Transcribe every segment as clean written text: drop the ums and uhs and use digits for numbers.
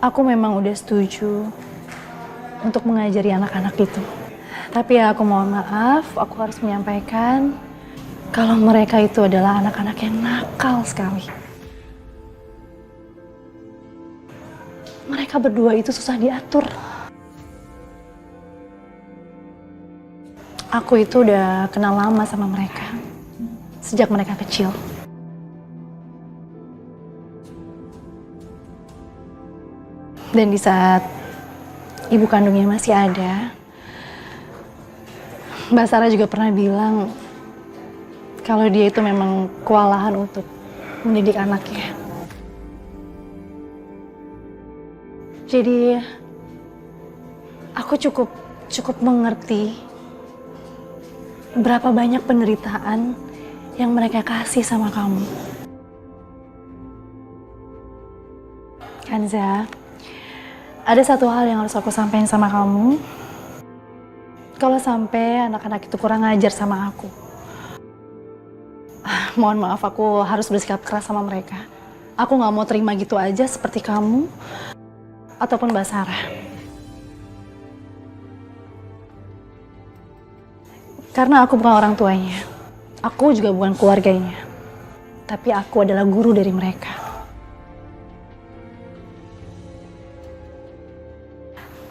Aku memang udah setuju untuk mengajari anak-anak itu. Tapi ya aku mohon maaf, aku harus menyampaikan kalau mereka itu adalah anak-anak yang nakal sekali. Mereka berdua itu susah diatur. Aku itu udah kenal lama sama mereka, sejak mereka kecil. Dan di saat ibu kandungnya masih ada, Mbak Sarah juga pernah bilang kalau dia itu memang kewalahan untuk mendidik anaknya. Jadi aku cukup mengerti berapa banyak penderitaan yang mereka kasih sama kamu. Kanza, ada satu hal yang harus aku sampaikan sama kamu. Kalau sampai anak-anak itu kurang ajar sama aku, mohon maaf, aku harus bersikap keras sama mereka. Aku nggak mau terima gitu aja seperti kamu ataupun Mbak Sarah. Karena aku bukan orang tuanya, aku juga bukan keluarganya, tapi aku adalah guru dari mereka.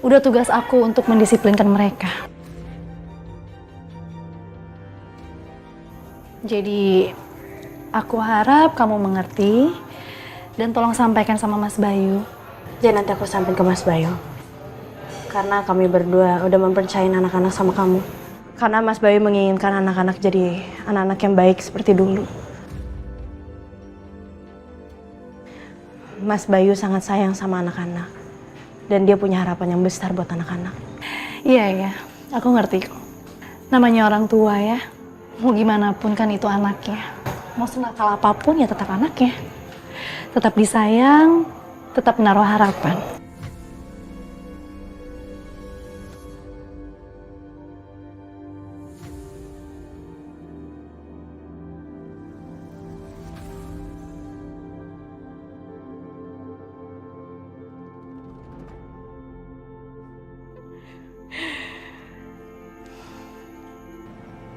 Udah tugas aku untuk mendisiplinkan mereka. Jadi, aku harap kamu mengerti dan tolong sampaikan sama Mas Bayu. Jadi nanti aku sampaikan ke Mas Bayu. Karena kami berdua udah mempercayain anak-anak sama kamu. Karena Mas Bayu menginginkan anak-anak jadi anak-anak yang baik seperti dulu. Mas Bayu sangat sayang sama anak-anak. Dan dia punya harapan yang besar buat anak-anak. Iya, aku ngerti kok. Namanya orang tua ya, mau gimana pun kan itu anaknya. Mau senakal apapun ya tetap anaknya. Tetap disayang, tetap menaruh harapan.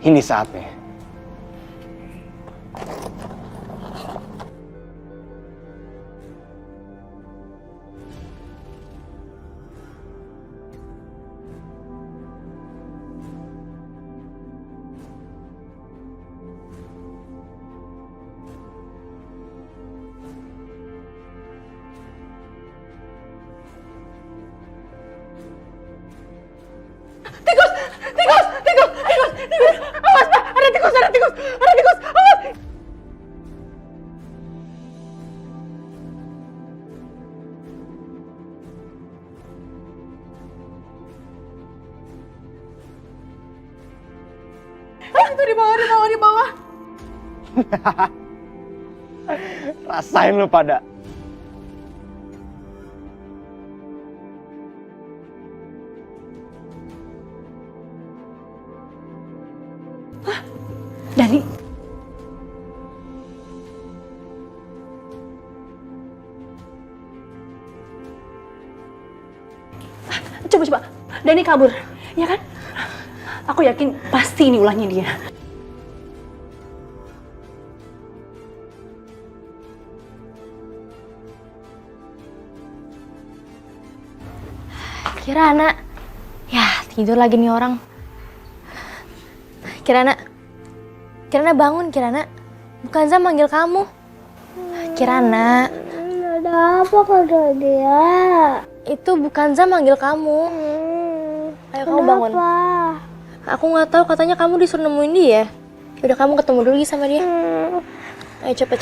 Ini saatnya. Itu di bawah. Rasain lu pada. Dani. Coba. Dani kabur, ya kan? Aku yakin pasti ini ulahnya dia. Kirana. Ya, tidur lagi nih orang. Kirana bangun, Kirana. Bukan Zam manggil kamu. Kirana. Ada apa kata dia? Itu bukan Zam manggil kamu. Ayo kamu bangun. Aku nggak tahu, katanya kamu disuruh nemuin dia. Udah kamu ketemu dulu sama dia. Ayo cepet.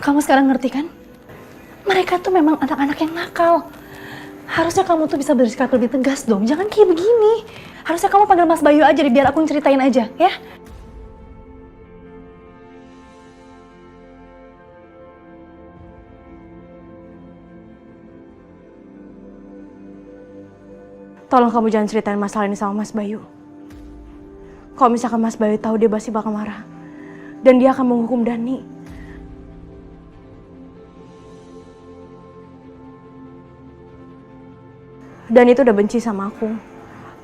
Kamu sekarang ngerti kan? Mereka tuh memang anak-anak yang nakal. Harusnya kamu tuh bisa bersikap lebih tegas dong. Jangan kayak begini. Harusnya kamu panggil Mas Bayu aja, biar aku ceritain aja, ya? Tolong kamu jangan ceritain masalah ini sama Mas Bayu. Kalau misalkan Mas Bayu tahu, dia pasti bakal marah. Dan dia akan menghukum Dani. Dan itu udah benci sama aku.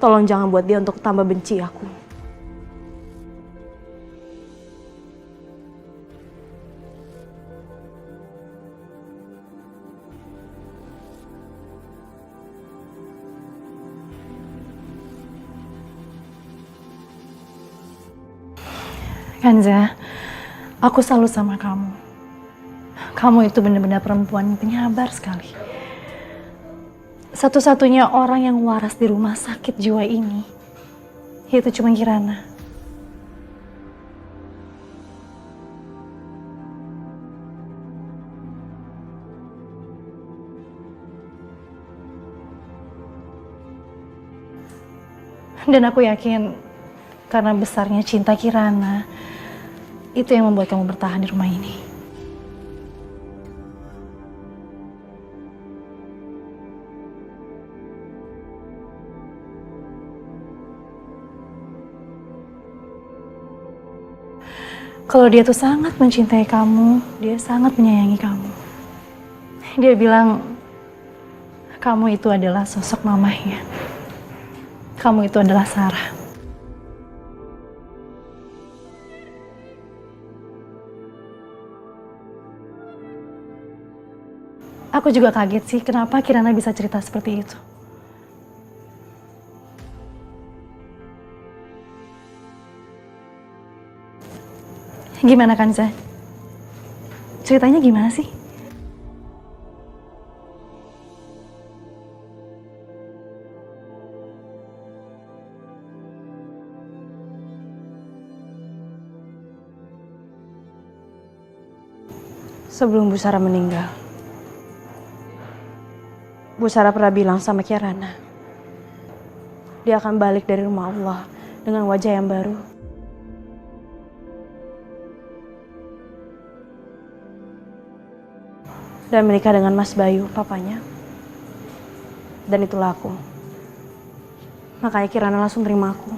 Tolong jangan buat dia untuk tambah benci aku. Kanza, aku salut sama kamu. Kamu itu benar-benar perempuan penyabar sekali. Satu-satunya orang yang waras di rumah sakit jiwa ini, itu cuma Kirana. Dan aku yakin karena besarnya cinta Kirana, itu yang membuat kamu bertahan di rumah ini. Kalau dia tuh sangat mencintai kamu, dia sangat menyayangi kamu. Dia bilang, kamu itu adalah sosok mamahnya. Kamu itu adalah Sarah. Aku juga kaget sih, kenapa Kirana bisa cerita seperti itu. Gimana Kanza? Ceritanya gimana sih? Sebelum Bu Sarah meninggal, Bu Sarah pernah bilang sama Kirana, dia akan balik dari rumah Allah dengan wajah yang baru. Dan menikah dengan Mas Bayu, papanya. Dan itulah aku. Makanya Kirana langsung terima aku.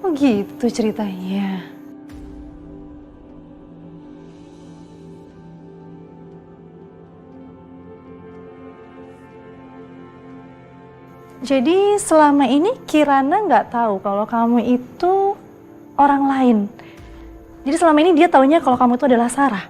Oh gitu ceritanya. Jadi selama ini Kirana nggak tahu kalau kamu itu orang lain. Jadi selama ini dia taunya kalau kamu itu adalah Sarah.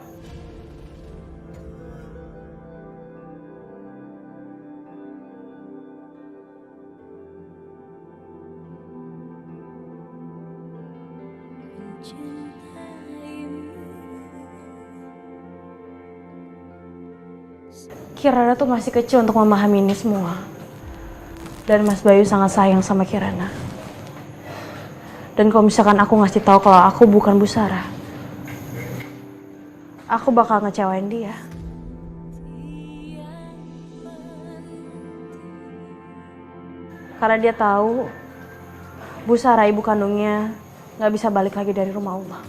Kirana tuh masih kecil untuk memahami ini semua. Dan Mas Bayu sangat sayang sama Kirana. Dan kalau misalkan aku ngasih tahu kalau aku bukan Bu Sarah, aku bakal ngecewain dia. Karena dia tahu Bu Sarah, ibu kandungnya, nggak bisa balik lagi dari rumah Allah.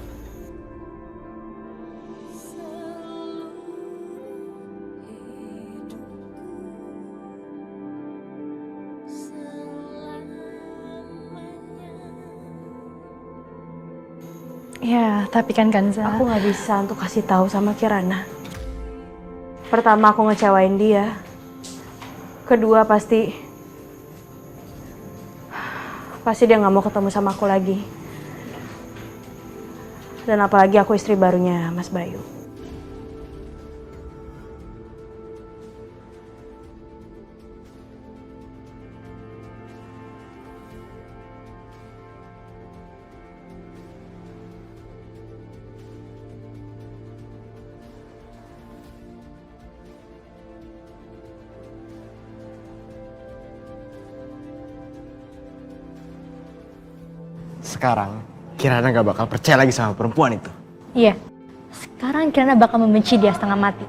Ya, tapi kan Kanza, Aku nggak bisa untuk kasih tahu sama Kirana. Pertama, aku ngecewain dia. Kedua, pasti dia nggak mau ketemu sama aku lagi. Dan apalagi aku istri barunya Mas Bayu. Sekarang, Kirana gak bakal percaya lagi sama perempuan itu. Iya, sekarang Kirana bakal membenci dia setengah mati.